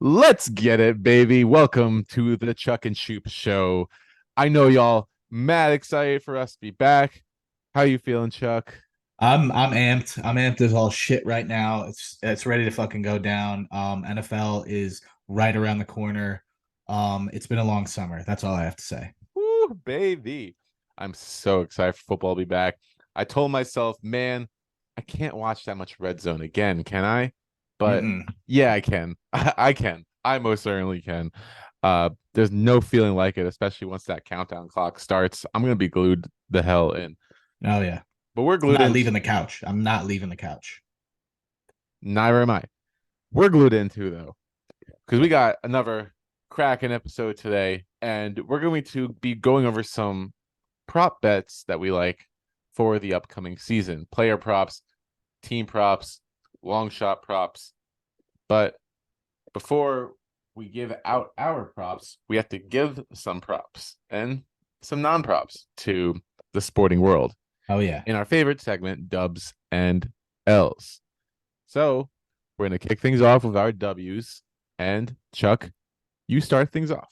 Let's get it, baby. Welcome to the Chuck and Shoop show. I know y'all mad excited for us to be back. How you feeling, Chuck? I'm amped. I'm amped as all shit right now. It's ready to fucking go down. NFL is right around the corner. It's been a long summer. That's all I have to say. Woo, baby. I'm so excited for football to be back. I told myself, man, I can't watch that much Red Zone again, can I? But Mm-mm. yeah, I can. I can. I most certainly can. There's no feeling like it, especially once that countdown clock starts. I'm gonna be glued the hell in. Oh yeah. But we're I'm glued not in. leaving the couch. I'm not leaving the couch. Neither am I. We're glued into though, because we got another cracking episode today, and we're going to be going over some prop bets that we like for the upcoming season. Player props, team props, long shot props. But before we give out our props, we have to give some props and some non-props to the sporting world Oh yeah. in our favorite segment, Dubs and L's. So we're going to kick things off with our W's. And Chuck, you start things off.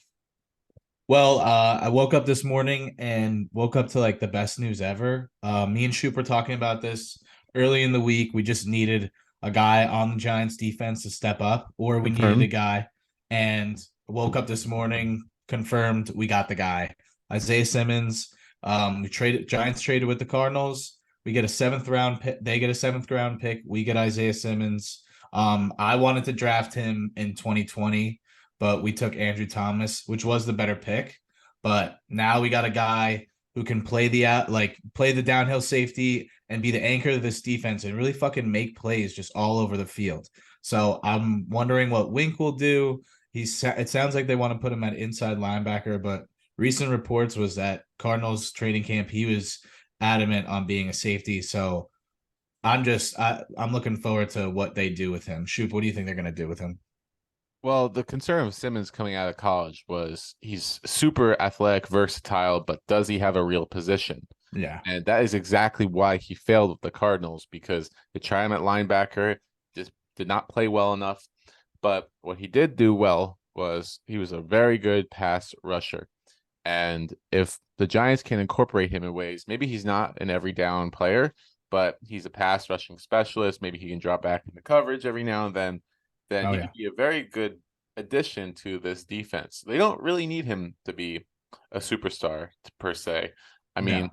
Well, I woke up this morning and woke up to like the best news ever. Me and Shoop were talking about this early in the week. We just needed a guy on the Giants defense to step up, or we needed a Confirmed. guy. And woke up this morning, confirmed we got the guy. Isaiah Simmons. We traded Giants traded with the Cardinals. We get a seventh round pick. They get a seventh round pick. We get Isaiah Simmons. I wanted to draft him in 2020, but we took Andrew Thomas, which was the better pick. But now we got a guy who can play play the downhill safety and be the anchor of this defense and really fucking make plays just all over the field. So I'm wondering what Wink will do. It sounds like they want to put him at inside linebacker, but recent reports was that Cardinals training camp he was adamant on being a safety. So I'm looking forward to what they do with him. Shoop, what do you think they're gonna do with him? Well, the concern of Simmons coming out of college was he's super athletic, versatile, but does he have a real position? Yeah. And that is exactly why he failed with the Cardinals because they tried him at linebacker, just did not play well enough. But what he did do well was he was a very good pass rusher. And if the Giants can incorporate him in ways, maybe he's not an every down player, but he's a pass rushing specialist. Maybe he can drop back into coverage every now and then Oh he yeah. could be a very good addition to this defense. They don't really need him to be a superstar per se. I Yeah. mean,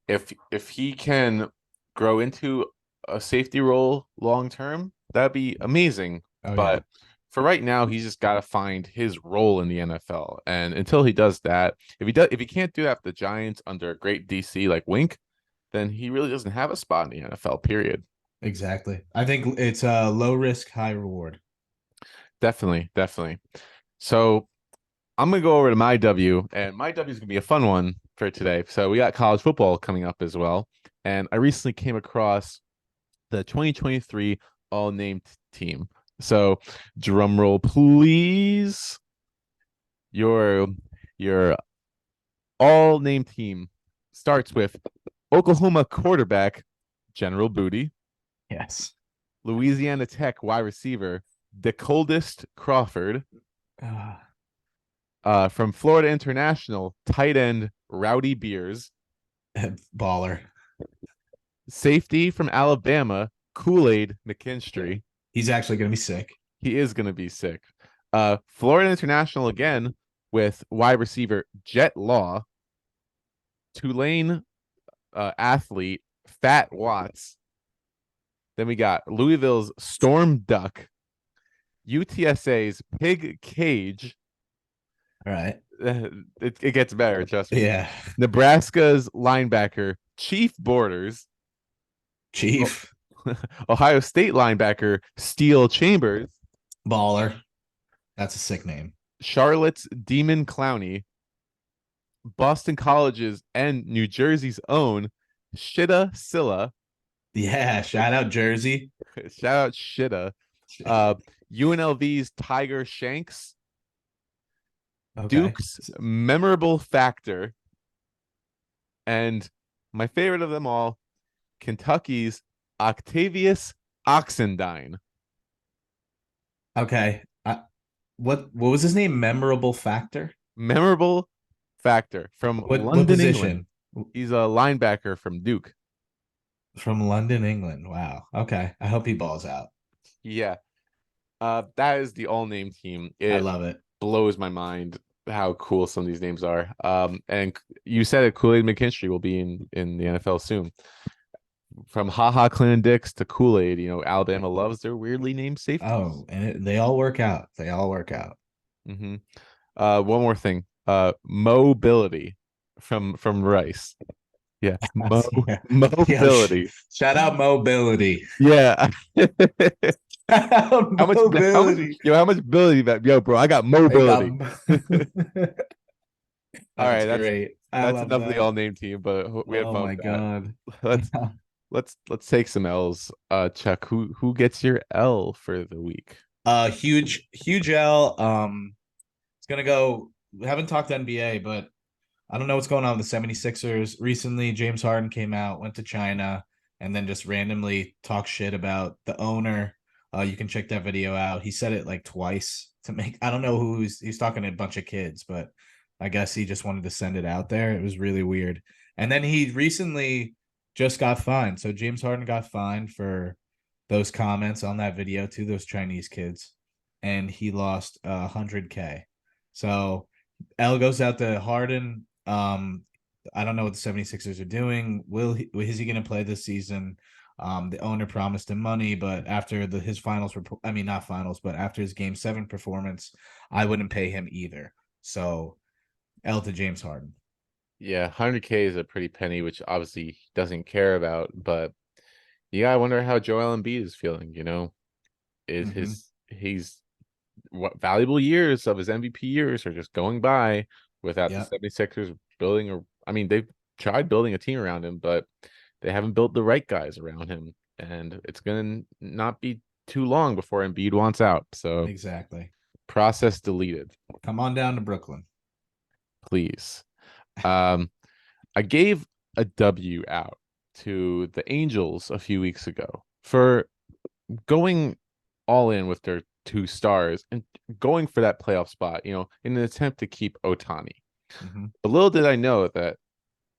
if he can grow into a safety role long term, that'd be amazing. Oh yeah. But for right now, he's just got to find his role in the NFL. And until he does that, if he can't do that for the Giants under a great DC like Wink, then he really doesn't have a spot in the NFL, period. Exactly. I think it's a low risk, high reward. Definitely, definitely. So I'm gonna go over to my W, and my W is gonna be a fun one for today. So we got college football coming up as well, and I recently came across the 2023 all named team. So drum roll, please. Your your all named team starts with Oklahoma quarterback General Booty, Yes. Louisiana Tech wide receiver the coldest Crawford, Uh, from Florida International tight end Rowdy Beers, baller. safety from Alabama Kool Aid McKinstry. He's actually going to be sick. He is going to be sick. Florida International again with wide receiver Jet Law, Tulane athlete Fat Watts. Then we got Louisville's Storm Duck, UTSA's Pig Cage. All right. It gets better, trust me. Yeah. Nebraska's linebacker Chief Borders, Chief. Ohio State linebacker Steel Chambers, Baller. That's a sick name. Charlotte's Demon Clowney, Boston College's and New Jersey's own Shida Silla. Yeah. Shout out Jersey. Shout out Shida. Uh, UNLV's Tiger Shanks, Okay. Duke's Memorable Factor, and my favorite of them all, Kentucky's Octavius Oxendine. Okay. what was his name? Memorable Factor? Memorable factor from What London, England. position? He's a linebacker from Duke. From London, England. Wow. Okay. I hope he balls out. Yeah. That is the all name team. I It love it. blows my mind how cool some of these names are. And you said it, Kool-Aid McKinstry will be in the NFL soon. From Ha Ha Clinton Dix to Kool-Aid, Alabama loves their weirdly named safeties. Oh, and they all work out. They all work out. Hmm. One more thing. Mobility from Rice. Yeah, Yeah. Yeah. mobility. Shout out mobility. Yeah. How much how much Mobility. how much ability that bro, I got I got mobility. All That's right, great. I that's love enough of the that. all name team, but we had Oh fun my with that. God. Let's let's take some L's. Chuck, who gets your L for the week? Huge L. It's gonna go. We haven't talked NBA, but I don't know what's going on with the 76ers. Recently, James Harden came out, went to China, and then just randomly talked shit about the owner. You can check that video out. He said it like twice to make, I don't know he's talking to a bunch of kids, but I guess he just wanted to send it out there. It was really weird. And then he recently just got fined. So James Harden got fined for those comments on that video to those Chinese kids, and he lost 100K. So L goes out to Harden. I don't know what the 76ers are doing. Is he going to play this season? The owner promised him money, but after his finals, I mean, not finals, but after his game 7 performance, I wouldn't pay him either. So L to James Harden. Yeah, 100K is a pretty penny, which obviously he doesn't care about, but you gotta wonder how Joel Embiid is feeling, Is Mm-hmm. he's what valuable years of his MVP years are just going by without the Yep. 76ers building I mean, they've tried building a team around him, but they haven't built the right guys around him. And it's gonna not be too long before Embiid wants out. So Exactly. process deleted, Come on down to Brooklyn. please. Um, I gave a W out to the Angels a few weeks ago for going all in with their two stars and going for that playoff spot, in an attempt to keep Otani. Mm-hmm. But little did I know that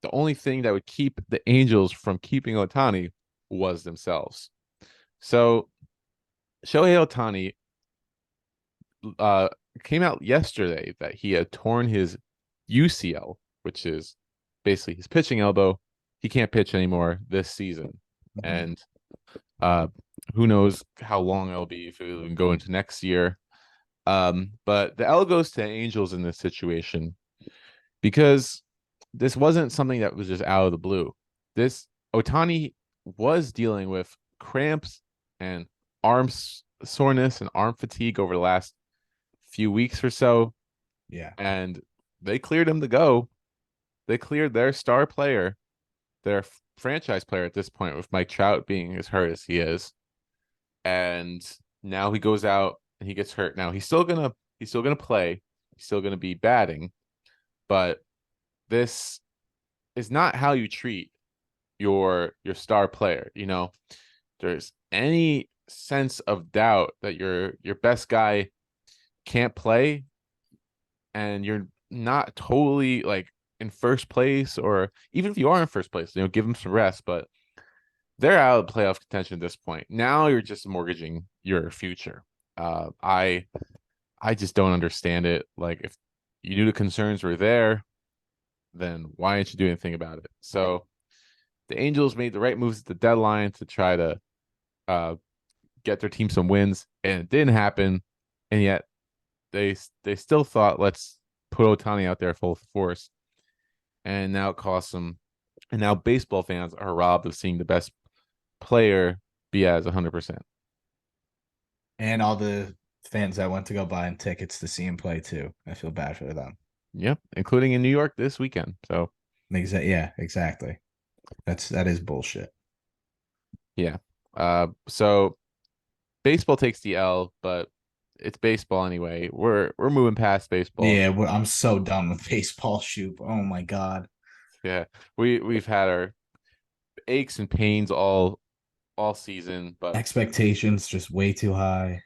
the only thing that would keep the Angels from keeping Otani was themselves. So Shohei Otani uh, came out yesterday that he had torn his UCL, which is basically his pitching elbow. He can't pitch anymore this season. Mm-hmm. And uh, who knows how long it'll be if it will go into next year. But the L goes to Angels in this situation because this wasn't something that was just out of the blue. This Otani was dealing with cramps and arm soreness and arm fatigue over the last few weeks or so, Yeah. and they cleared him to go. They cleared their star player, their franchise player at this point, with Mike Trout being as hurt as he is, and now he goes out and he gets hurt. Now he's still gonna play. He's still gonna be batting, but this is not how you treat your star player. There's any sense of doubt that your best guy can't play and you're not totally like in first place, or even if you are in first place, give them some rest, but they're out of playoff contention at this point. Now you're just mortgaging your future. I just don't understand it. Like, if you knew the concerns were there, then why didn't you do anything about it? So the Angels made the right moves at the deadline to try to uh, get their team some wins, and it didn't happen. And yet they still thought, let's put Otani out there full force, and now it costs them. And now baseball fans are robbed of seeing the best player be as 100%. And all the fans that went to go buy tickets to see him play too. I feel bad for them. Yep, including in New York this weekend. So Yeah, exactly. That is bullshit. yeah. So baseball takes the L, but it's baseball anyway. We're moving past baseball. Yeah, I'm so done with baseball, shoot. Oh my God. Yeah. We've had our aches and pains all season, but Expectations just way too high.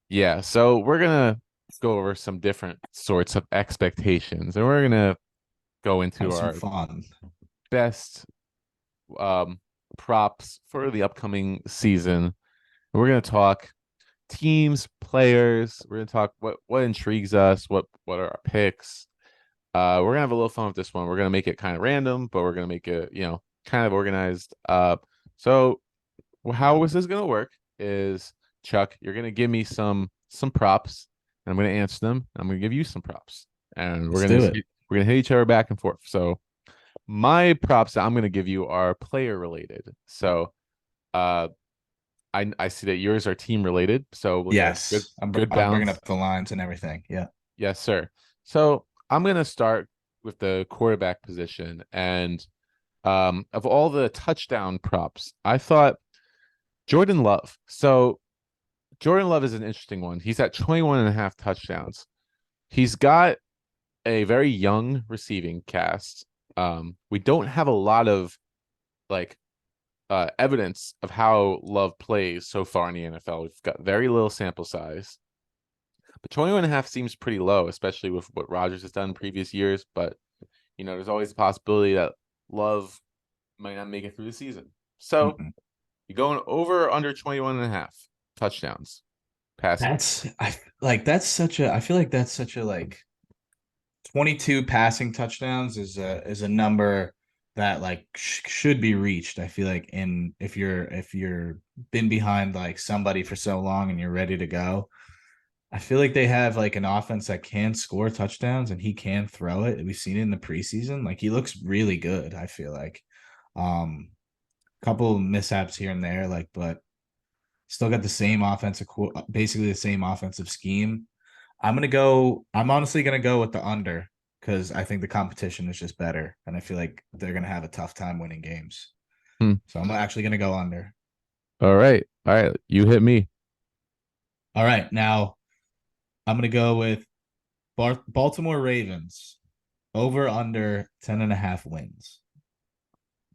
yeah, so we're gonna go over some different sorts of expectations, and we're gonna go into Have some our fun. best um, props for the upcoming season. We're gonna talk teams, players. We're gonna talk what intrigues us, what are our picks. We're gonna have a little fun with this one. We're gonna make it kind of random, but we're gonna make it, kind of organized. So how is this gonna work? Is Chuck, you're gonna give me some props, and I'm gonna answer them. I'm gonna give you some props, and Let's do it. we're gonna hit each other back and forth. So my props that I'm gonna give you are player related. So uh, I see that yours are team related, so we'll get a Yes, good I'm bringing balance. up the lines and everything. Yeah. Yes, sir. So I'm gonna start with the quarterback position, and of all the touchdown props, I thought Jordan Love. So Jordan Love is an interesting one. He's at 21 and a half touchdowns. He's got a very young receiving cast. We don't have a lot of like evidence of how Love plays so far in the NFL. We've got very little sample size. But 21 and a half seems pretty low, especially with what Rodgers has done in previous years. But, there's always a possibility that Love might not make it through the season. So Mhm. you're going over or under 21 and a half touchdowns passing. I feel like that's such a 22 passing touchdowns is a number that should be reached. I feel like in if you're been behind like somebody for so long and you're ready to go. I feel like they have like an offense that can score touchdowns and he can throw it. We've seen it in the preseason. Like he looks really good, I feel like. Um couple mishaps here and there, but still got the same basically the same offensive scheme. I'm honestly gonna go with the under because I think the competition is just better, and I feel like they're gonna have a tough time winning games. Hmm. So I'm actually gonna go under. All right. All right. You hit me. All right, now I'm gonna go with Baltimore Ravens over under 10.5 wins.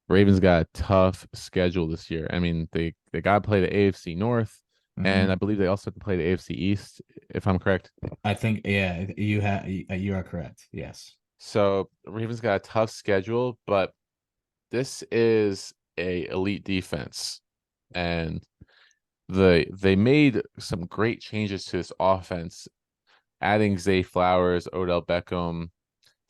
Ravens got a tough schedule this year. I mean, they got to play the AFC North, and I Mm-hmm. believe they also have to play the AFC East, if I'm correct. I think you are correct. Yes. So Ravens got a tough schedule, but this is a elite defense, and they made some great changes to this offense, adding Zay Flowers, Odell Beckham,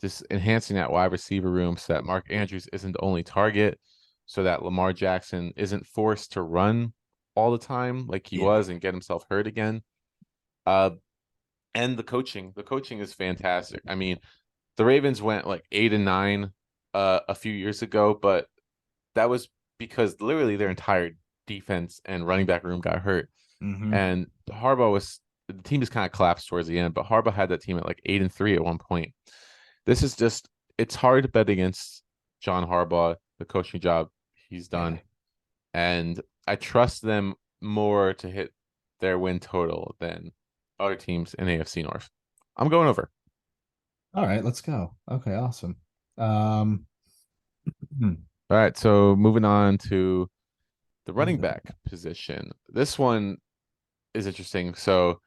just enhancing that wide receiver room so that Mark Andrews isn't the only target, so that Lamar Jackson isn't forced to run all the time like he Yeah. was and get himself hurt again. Uh, and the coaching is fantastic. I mean, the Ravens went like 8-9 a few years ago, but that was because literally their entire defense and running back room got hurt. Mm-hmm. And Harbaugh was the team just kind of collapsed towards the end, but Harbaugh had that team at like 8-3 at one point. This is just it's hard to bet against John Harbaugh, the coaching job he's Yeah. done. And I trust them more to hit their win total than other teams in AFC North. I'm going over. All right, let's go. Okay, awesome. Um, hmm, All right, so moving on to the running the- back position. This one is interesting. So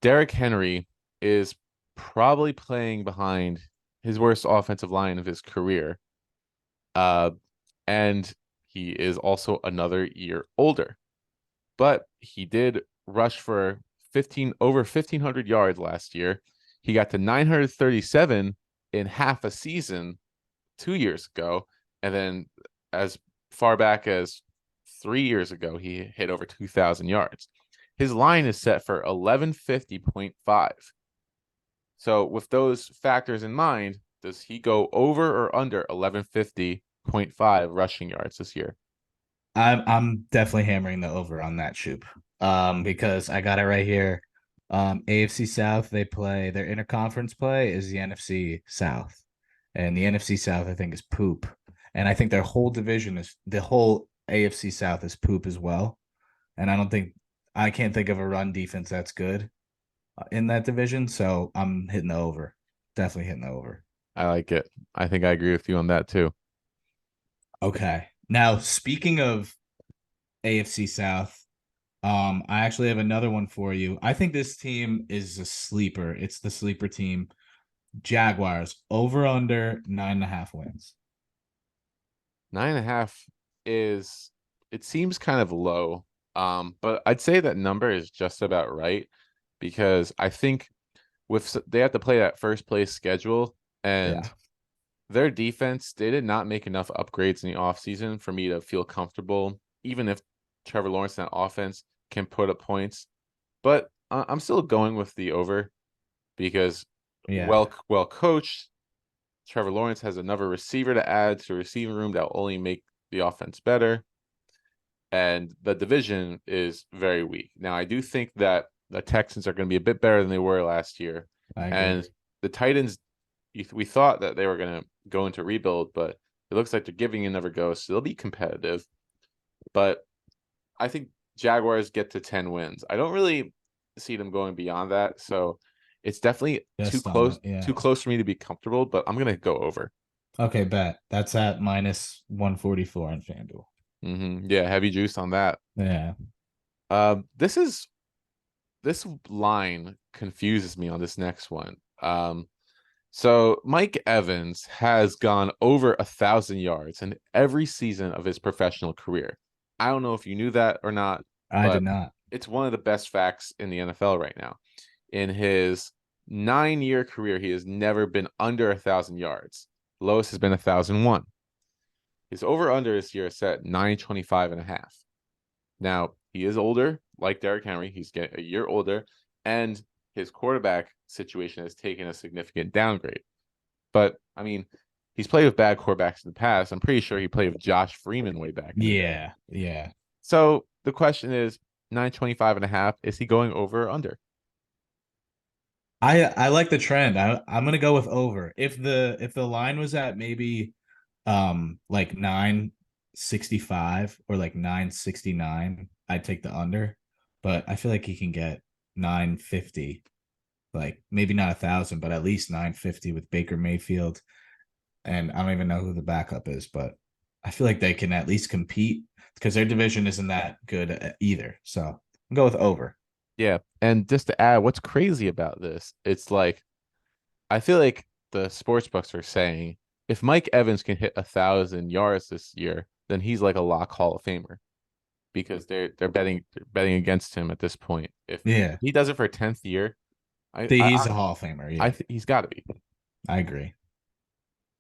Derrick Henry is probably playing behind his worst offensive line of his career. Uh, and he is also another year older. But he did rush for 1,500 yards last year. He got to 937 in half a season 2 years ago, and then as far back as 3 years ago, he hit over 2,000 yards. His line is set for 1150.5. So with those factors in mind, does he go over or under 1150.5 rushing yards this year? I'm definitely hammering the over on that shoop. Because I got it right here. AFC South, they play their interconference play is the NFC South. And the NFC South, I think, is poop. And I think their whole division is the whole AFC South is poop as well. And I can't think of a run defense that's good in that division. So I'm hitting the over. Definitely hitting the over. I like it. I think I agree with you on that too. Okay. Now, speaking of AFC South, I actually have another one for you. I think this team is a sleeper. It's the sleeper team. Jaguars over under 9.5 wins. 9.5 is it seems kind of low. But I'd say that number is just about right because I think they have to play that first place schedule and Yeah. their defense, they did not make enough upgrades in the offseason for me to feel comfortable, even if Trevor Lawrence and that offense can put up points. But I'm still going with the over because Yeah. well coached, Trevor Lawrence has another receiver to add to the receiving room that will only make the offense better. And the division is very weak. Now, I do think that the Texans are going to be a bit better than they were last year. I agree. And the Titans, we thought that they were going to go into rebuild, but it looks like they're giving another go. So they'll be competitive. But I think Jaguars get to 10 wins. I don't really see them going beyond that. So it's definitely Just on the too yeah. close for me to be comfortable, but I'm going to go over. Okay, bet. That's at minus 144 on FanDuel. Yeah, heavy juice on that. Yeah. This line confuses me on this next one. So Mike Evans has gone over 1,000 yards in every season of his professional career. I don't know if you knew that or not, I did but not. it's one of the best facts in the NFL right now. In his 9-year career, he has never been under 1,000 yards. Lowest has been 1,001. His over under this year is set 925 and a half. Now, he is older, like Derrick Henry. He's getting a year older, and his quarterback situation has taken a significant downgrade. But, I mean, he's played with bad quarterbacks in the past. I'm pretty sure he played with Josh Freeman way back in the day. Yeah. Yeah. So the question is 925 and a half. Is he going over or under? I like the trend. I'm gonna go with over. If the line was at maybe like 965 or like 969, I'd take the under. But I feel like he can get 950, like maybe not 1,000, but at least 950 with Baker Mayfield. And I don't even know who the backup is, but I feel like they can at least compete because their division isn't that good either. So I'll go with over. Yeah. And just to add, what's crazy about this, it's like, I feel like the sports books are saying if Mike Evans can hit 1,000 yards this year, then he's like a lock Hall of Famer because they're betting against him at this point. If Yeah. he does it for a 10th year, I I He's a Hall of Famer. I Yeah, think he's got to be. I agree.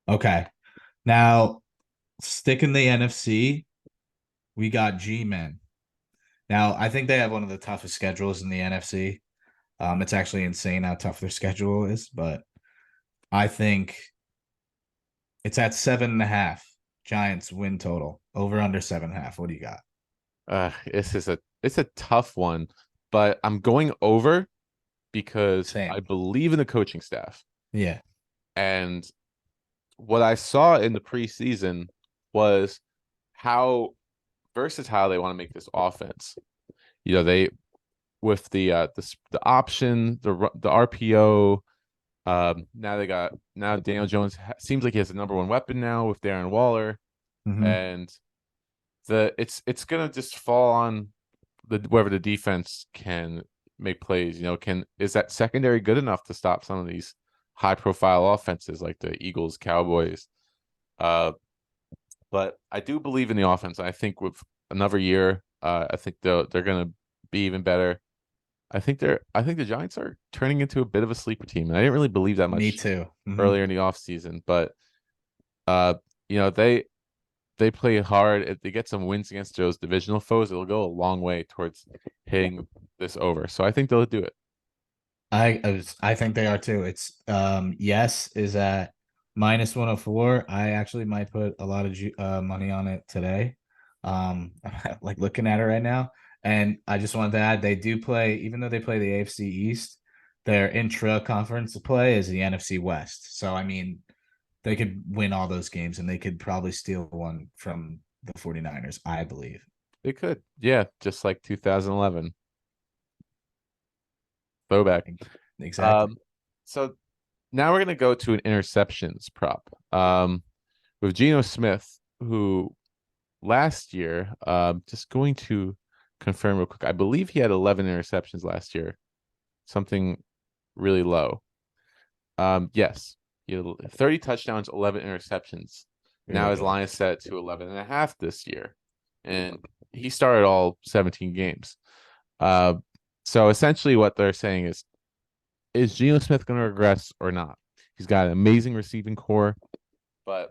Okay. Now, sticking the NFC, we got G-Men. Now, I think they have one of the toughest schedules in the NFC. It's actually insane how tough their schedule is, but I think it's at 7.5. Giants win total over under 7.5. What do you got? It's a tough one, but I'm going over because I Same. believe in the coaching staff. Yeah. And what I saw in the preseason was how versatile they want to make this offense. They with the option, the RPO. Now Daniel Jones seems like he has the number one weapon now with Darren Waller, Mm-hmm. and it's gonna just fall on whether the defense can make plays. Is that secondary good enough to stop some of these high profile offenses like the Eagles, Cowboys? Uh, but I do believe in the offense. I think with another year, I think they're gonna be even better. I think the Giants are turning into a bit of a sleeper team, and I didn't really believe that Me much too. Mm-hmm. earlier in the offseason, but uh, they play hard. If they get some wins against those divisional foes, it'll go a long way towards hitting this over. So I think they'll do it. I think they are too. It's yes is at minus 104. I actually might put a lot of money on it today. Like looking at it right now. And I just wanted to add they do play, even though they play the AFC East, their intra conference play is the NFC West. So I mean, they could win all those games and they could probably steal one from the 49ers, I believe. They could, yeah, just like 2011 throwback. Exactly. Um, so now we're gonna go to an interceptions prop. With Geno Smith, who last year, just going to confirm real quick. I believe he had 11 interceptions last year, something really low. Yes, he had 30 touchdowns, 11 interceptions. Now his Ugh. line is set to 11 and a half this year, and he started all 17 games. Uh, so essentially, what they're saying is Geno Smith going to regress or not? He's got an amazing receiving core, but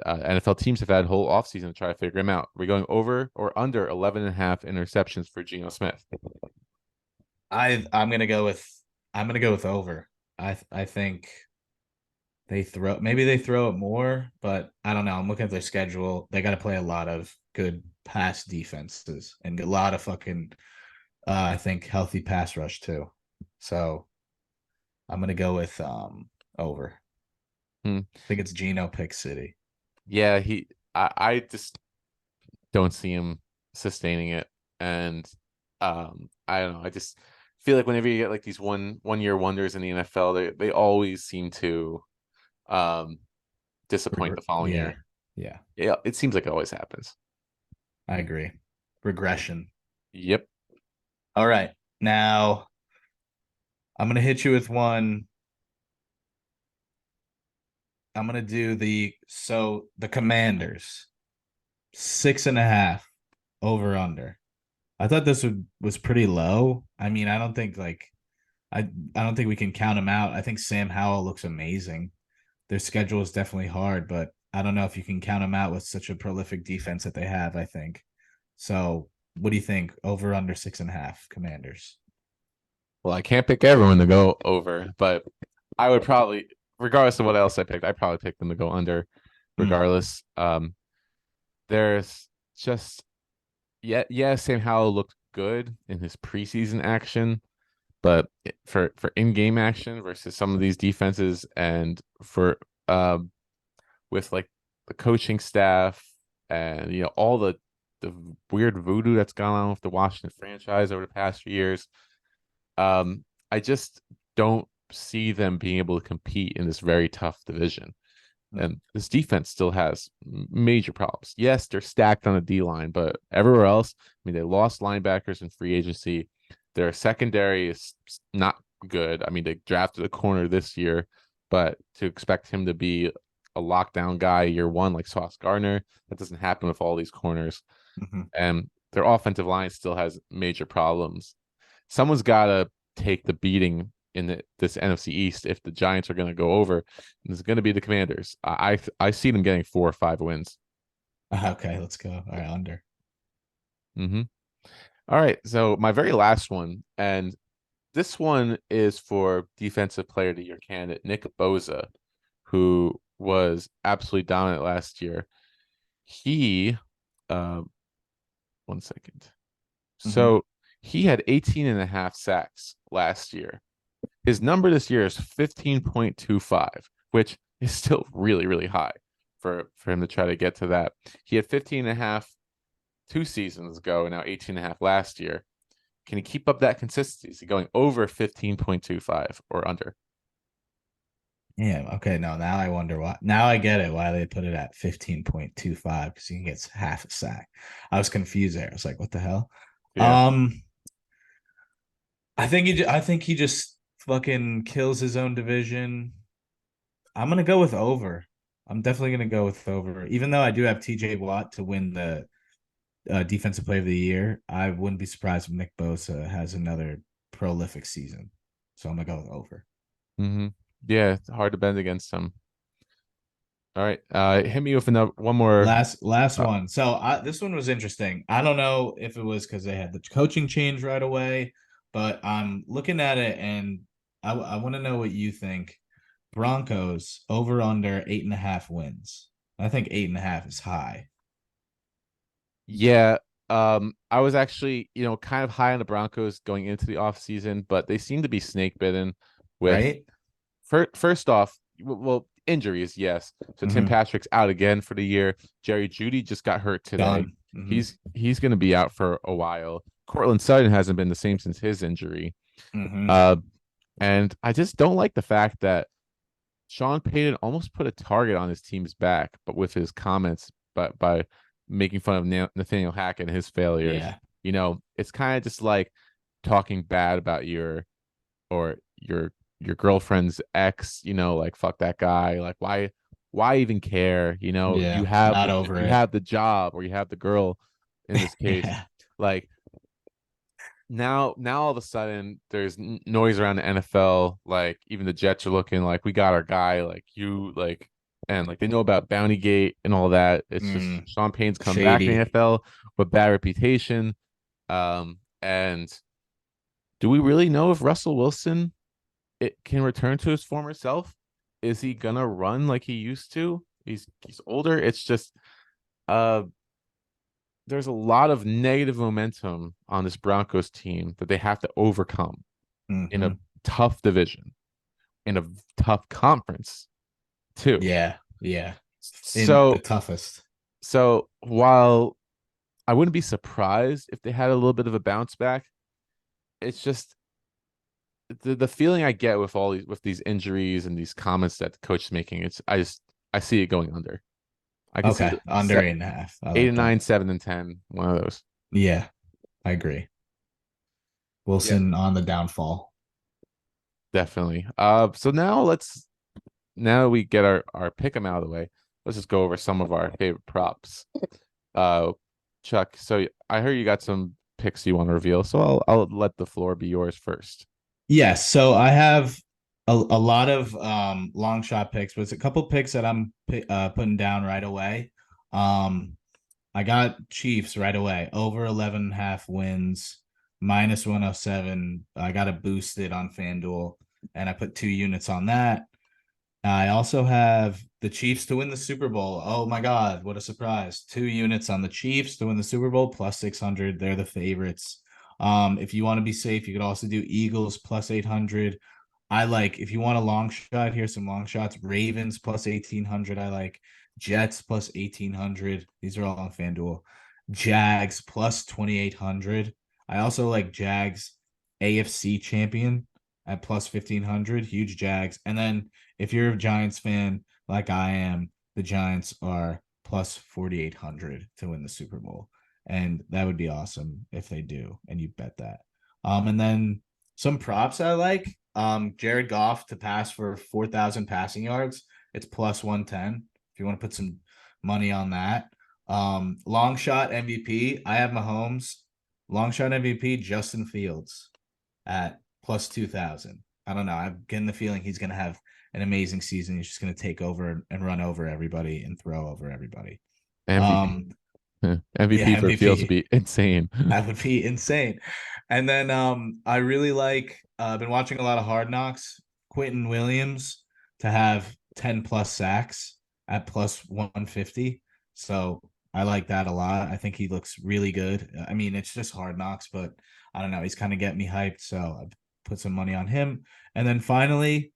NFL teams have had a whole offseason to try to figure him out. We're going over or under 11 and a half interceptions for Geno Smith. I'm gonna go with over. I think they throw it more, but I don't know. I'm looking at their schedule. They got to play a lot of good pass defenses and a lot of fucking I think healthy pass rush too. So I'm gonna go with over. Hmm. I think it's Geno pick city. Yeah, I just don't see him sustaining it. And I don't know. I just feel like whenever you get like these one year wonders in the NFL, they always seem to um disappoint the following Yeah, year. yeah, Yeah, it seems like it always happens. I agree. Regression. Yep. All right, now I'm gonna hit you with one. I'm gonna do the Commanders 6.5 over under. I thought was pretty low. I mean, I don't think I don't think we can count them out. I think Sam Howell looks amazing. Their schedule is definitely hard, but I don't know if you can count them out with such a prolific defense that they have. I think so. What do you think? Over under 6.5 Commanders. Well, I can't pick everyone to go over, but I would probably, regardless of what else I picked, I'd probably pick them to go under, Mm, regardless. There's just yeah, Sam Howell looked good in his preseason action, but for in-game action versus some of these defenses and for with like the coaching staff and all the weird voodoo that's gone on with the Washington franchise over the past few years, I just don't see them being able to compete in this very tough division. mm, And this defense still has major problems. Yes, they're stacked on the D line, but everywhere else, I mean, they lost linebackers in free agency. Their secondary is not good. I mean, they drafted a corner this year, but to expect him to be a lockdown guy year one like Sauce Gardner, that doesn't happen with all these corners. mhm. And their offensive line still has major problems. Someone's got to take the beating in this NFC East if the Giants are going to go over. It's going to be the Commanders. I see them getting 4 or 5 wins. Okay, let's go. All right, under. Mm-hmm. All right, so my very last one, and this one is for Defensive Player of the Year candidate Nick Bosa, who was absolutely dominant last year. He, uh, one second. Hmm. So he had 18 and a half sacks last year. His number this year is 15.25, which is still really, really high for him to try to get to that. He had 15 and a half 2 seasons ago, and now 18 and a half last year. Can he keep up that consistency? Is he going over 15.25 or under? Yeah. Okay. No. Now I wonder why. Now I get it why they put it at 15.25 because he gets half a sack. I was confused there. I was like, what the hell? Yeah. Um, I think he just fucking kills his own division. I'm gonna go with over. I'm definitely gonna go with over. Even though I do have TJ Watt to win the defensive player of the year, I wouldn't be surprised if Nick Bosa has another prolific season. So I'm gonna go with over. Mm-hmm. Yeah, it's hard to bend against him. All right. Hit me with another one more. Last Uh, one. So this one was interesting. I don't know if it was because they had the coaching change right away, but I'm looking at it and I want to know what you think. Broncos over under 8.5 wins. I think 8.5 is high, yeah. I was actually, kind of high on the Broncos going into the offseason, but they seem to be snake bitten with right? first off, well, injuries, yes. So Tim Mm-hmm. Patrick's out again for the year. Jerry Judy just got hurt today. Done. Mm-hmm. He's going to be out for a while. Cortland Sutton hasn't been the same since his injury. Mm-hmm. Uh, and I just don't like the fact that Sean Payton almost put a target on his team's back, but with his comments, but by making fun of Nathaniel Hackett and his failures. Yeah. It's kind of just like talking bad about or your girlfriend's ex, like fuck that guy. Like why even care? You Yeah, have not over you it. have the job or you have the girl in this case. Yeah. Like now all of a sudden there's noise around the NFL. Like even the Jets are looking like we got our guy. Like you like and like they know about Bounty Gate and all that. It's just Mm, Sean Payne's come back in the shady. NFL with bad reputation. And do we really know if Russell Wilson it can return to his former self? Is he gonna run like he used to? He's older. It's just uh there's a lot of negative momentum on this Broncos team that they have to overcome in a Hmm. tough division, in a tough conference too. Yeah, yeah. In the So toughest. so while I wouldn't be surprised if they had a little bit of a bounce back, it's just the feeling I get with these injuries and these comments that the coach is making. I see it going under. I can see Okay, under 8.5. I eight like and that. nine, 7 and 10. One of those. Yeah, I agree. Yeah, Wilson on the downfall. definitely. So now we get our pick 'em out of the way. Let's just go over some of our favorite props. Uh, Chuck. So I heard you got some picks you want to reveal. So I'll let the floor be yours first. Yes, so I have a lot of long shot picks, but it's a couple picks that I'm putting down right away. Um, I got Chiefs right away, over 11.5 wins, minus 107. I got it boosted on FanDuel, and I put 2 units on that. I also have the Chiefs to win the Super Bowl. Oh my God, what a surprise. 2 units on the Chiefs to win the Super Bowl plus 600. They're the favorites. If you want to be safe, you could also do Eagles plus 800. I like if you want a long shot, here's some long shots. Ravens plus 1800. I like Jets plus 1800. These are all on FanDuel. Jags plus 2800. I also like Jags AFC champion at plus 1500. Huge Jags. And then if you're a Giants fan like I am, the Giants are plus 4,800 to win the Super Bowl. And that would be awesome if they do. And you bet that. And then some props I like. Jared Goff to pass for 4,000 passing yards. It's plus 110. If you want to put some money on that. Long shot MVP. I have Mahomes. Long shot MVP, Justin Fields at plus 2,000. I don't know. I'm getting the feeling he's going to have an amazing season. He's just going to take over and run over everybody and throw over everybody. MVP. Um, yeah, MVP for Fields would MVP. be insane. That would be insane. And then I really like been watching a lot of Hard Knocks. Quentin Williams to have 10 plus sacks at plus 150. So I like that a lot. I think he looks really good. I mean, it's just Hard Knocks, but I don't know. He's kind of getting me hyped. So I put some money on him. And then finally,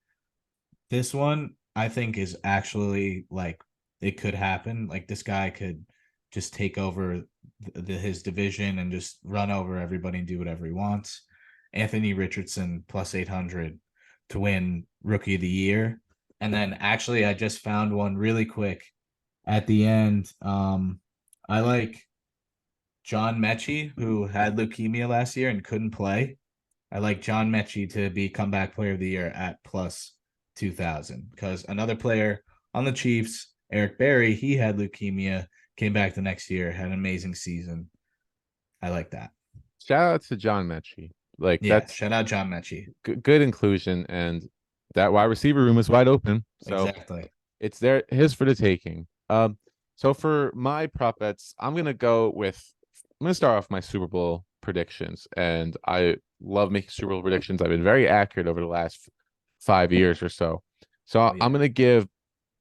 this one I think is actually like it could happen. Like this guy could just take over his division and just run over everybody and do whatever he wants. Anthony Richardson plus 800 to win Rookie of the Year. And then actually, I just found one really quick at the end. I like John Mechie, who had leukemia last year and couldn't play. I like John Mechie to be comeback player of the year at plus 2,000 because another player on the Chiefs, Eric Berry, he had leukemia, came back the next year, had an amazing season. I like that. Shout out to John Mechie. Like Yeah, that's shout out John Mechie. good inclusion, and that wide receiver room is wide open. So Exactly. it's there his for the taking. So for my prop bets, I'm gonna start off my Super Bowl predictions, and I love making Super Bowl predictions. I've been very accurate over the last 5 years or so. So Oh, I'm yeah. gonna give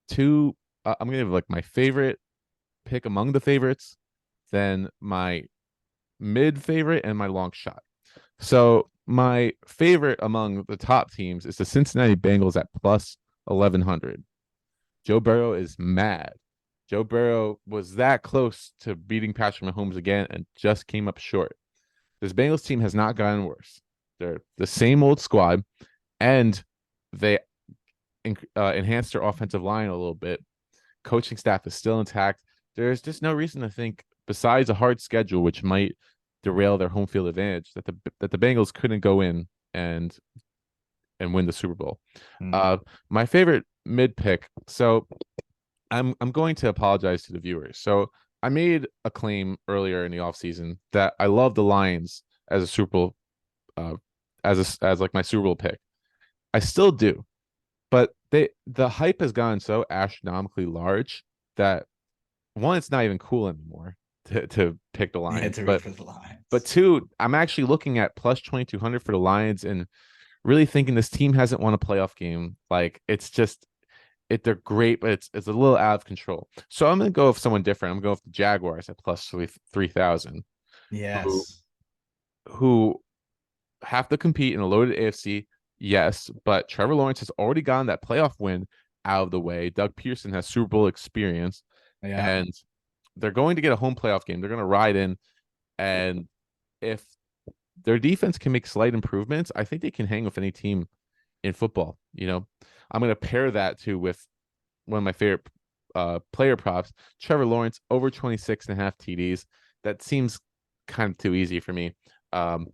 two. I'm gonna give like my favorite pick among the favorites, then my mid favorite, and my long shot. So my favorite among the top teams is the Cincinnati Bengals at plus 1100. Joe Burrow is mad. Joe Burrow was that close to beating Patrick Mahomes again and just came up short. This Bengals team has not gotten worse. They're the same old squad, and they enhanced their offensive line a little bit. Coaching staff is still intact. There's just no reason to think, besides a hard schedule, which might derail their home field advantage, that the Bengals couldn't go in and win the Super Bowl. Mm. Uh, my favorite mid pick. So I'm going to apologize to the viewers. So I made a claim earlier in the offseason that I love the Lions as a Super Bowl, uh, as like my Super Bowl pick. I still do, but the hype has gotten so astronomically large that one, it's not even cool anymore to pick the Yeah, Lions. to root But for the Lions. two, I'm actually looking at plus 2,200 for the Lions and really thinking this team hasn't won a playoff game. Like it's just they're great, but it's a little out of control. So I'm gonna go with someone different. I'm gonna go with the Jaguars at plus 3,000, who Yes. who have to compete in a loaded AFC. Yes, but Trevor Lawrence has already gotten that playoff win out of the way. Doug Pearson has Super Bowl experience, Yeah. and they're going to get a home playoff game. They're going to ride in, and if their defense can make slight improvements, I think they can hang with any team in football. I'm going to pair that too with one of my favorite player props, Trevor Lawrence over 26.5 TDs. That seems kind of too easy for me. Um,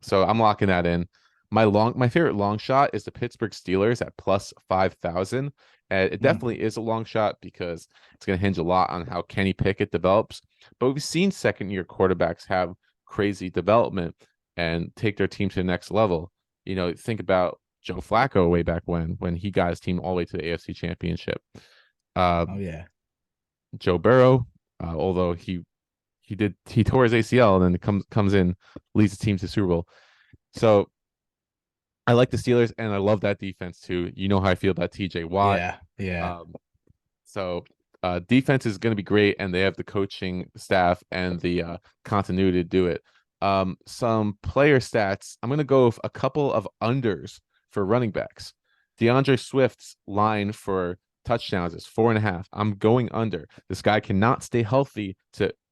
so I'm locking that in. My favorite long shot is the Pittsburgh Steelers at plus 5,000. And it Mm. definitely is a long shot because it's going to hinge a lot on how Kenny Pickett develops. But we've seen second year quarterbacks have crazy development and take their team to the next level. Think about Joe Flacco way back when he got his team all the way to the AFC Championship. Uh, Oh yeah. Joe Burrow, although he tore his ACL and then comes in, leads the team to Super Bowl. So I like the Steelers and I love that defense too. You know how I feel about TJ Watt. Yeah. Yeah. Um, so defense is going to be great, and they have the coaching staff and the continuity to do it. Some player stats. I'm going to go with a couple of unders for running backs. DeAndre Swift's line for touchdowns is 4.5. I'm going under. This guy cannot stay healthy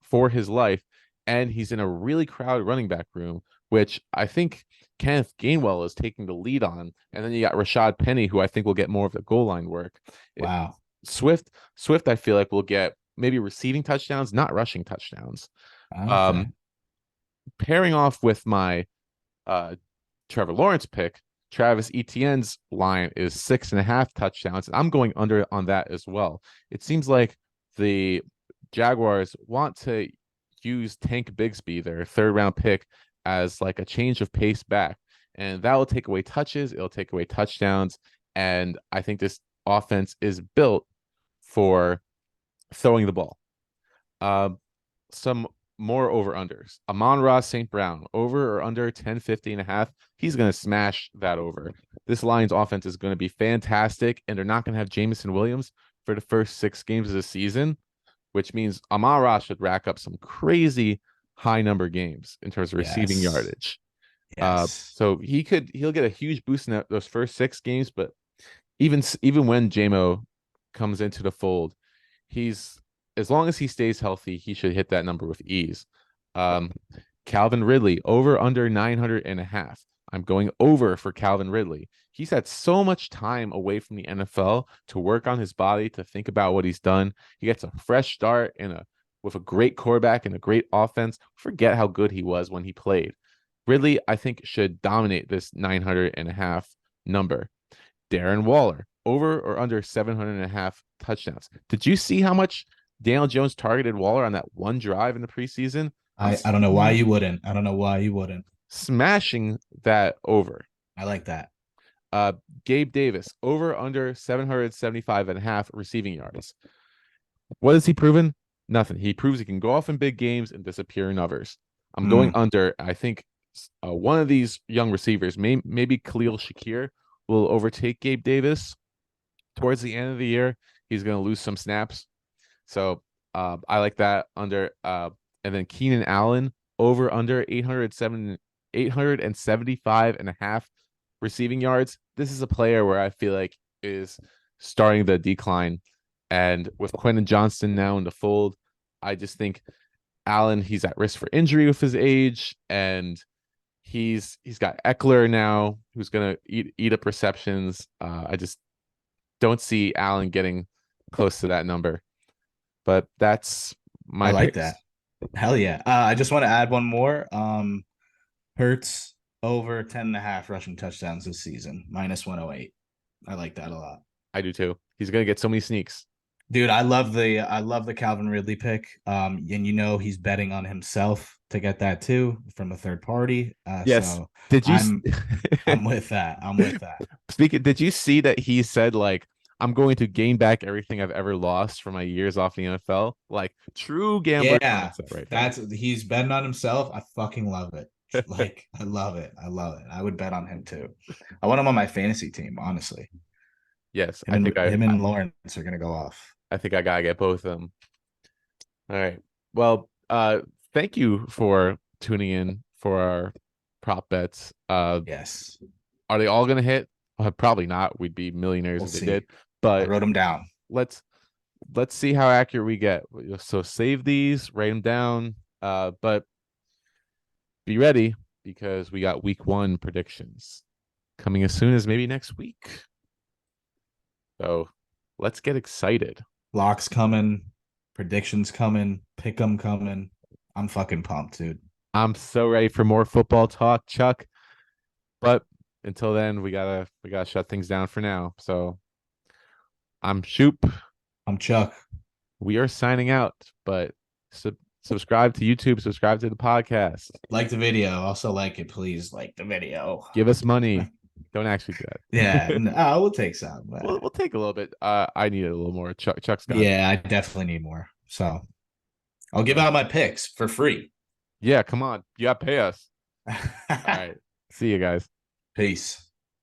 for his life, and he's in a really crowded running back room, which I think Kenneth Gainwell is taking the lead on. And then you got Rashad Penny, who I think will get more of the goal line work. Wow. Swift, I feel like will get maybe receiving touchdowns, not rushing touchdowns. Okay. Um, Pairing off with my uh Trevor Lawrence pick, Travis Etienne's line is 6.5 touchdowns, and I'm going under on that as well. It seems like the Jaguars want to use Tank Bigsby, their third round pick, as like a change of pace back, and that will take away touches, it'll take away touchdowns, and I think this offense is built for throwing the ball. Some more over unders. Amon-Ra St. Brown, over or under 1050.5. He's going to smash that over. This Lions offense is going to be fantastic, and they're not going to have Jameson Williams for the first 6 games of the season, which means Amon-Ra should rack up some crazy high number games in terms of receiving Yes. yardage. Yes. So he'll get a huge boost in those first 6 games, but even when JMO comes into the fold, he's as long as he stays healthy, he should hit that number with ease. Calvin Ridley over under 900.5. I'm going over for Calvin Ridley. He's had so much time away from the NFL to work on his body, to think about what he's done. He gets a fresh start with a great quarterback and a great offense. Forget how good he was when he played. Ridley, I think, should dominate this 900.5 number. Darren Waller, over or under 700.5 touchdowns. Did you see how much Daniel Jones targeted Waller on that one drive in the preseason? I don't know why you wouldn't. I don't know why you wouldn't. Smashing that over. I like that. Gabe Davis, over under 775.5 receiving yards. What has he proven? Nothing. He proves he can go off in big games and disappear in others. I'm going Mm. under. I think one of these young receivers, maybe Khalil Shakir, will overtake Gabe Davis towards the end of the year. He's going to lose some snaps. So I like that under. And then Keenan Allen, over under 875.5 receiving yards. This is a player where I feel like is starting the decline. And with Quentin Johnston now in the fold, I just think Allen, he's at risk for injury with his age, and he's got Eckler now, who's gonna eat up receptions. I just don't see Allen getting close to that number. But that's I my like picks. that. Hell yeah. I just want to add one more. Hurts over 10.5 rushing touchdowns this season, -108. I like that a lot. I do too. He's gonna get so many sneaks. Dude, I love the Calvin Ridley pick. And he's betting on himself to get that too from a third party. Yes. So Did you I'm I'm with that. I'm with that. speaking? Did you see that he said like I'm going to gain back everything I've ever lost from my years off the NFL? Like true gambler Yeah, mindset right there. that's he's betting on himself. I fucking love it. Like I love it. I love it. I would bet on him too. I want him on my fantasy team, honestly. Yes, Him and him and Lawrence are gonna go off. I think I gotta get both of them. All right. Well, thank you for tuning in for our prop bets. Yes. Are they all gonna hit? Probably not. We'd be millionaires We'll if they see. did. I But wrote him down. let's let's see how accurate we get. So save these, write them down. But be ready because we got week 1 predictions coming as soon as maybe next week. So let's get excited. Locks coming, predictions coming, pick 'em coming. I'm fucking pumped, dude. I'm so ready for more football talk, Chuck. But until then, we gotta shut things down for now. So I'm Shoop. I'm Chuck. We are signing out, but subscribe to YouTube, subscribe to the podcast, Like the video. Also like it, please. Like the video. give us money. Don't actually do Yeah, that. no, we'll take some. We'll take a little bit. I need a little more. Chuck's got. Yeah, I definitely need more. So I'll give out my picks for free. Yeah, come on. You gotta pay us. All right. See you guys. Peace.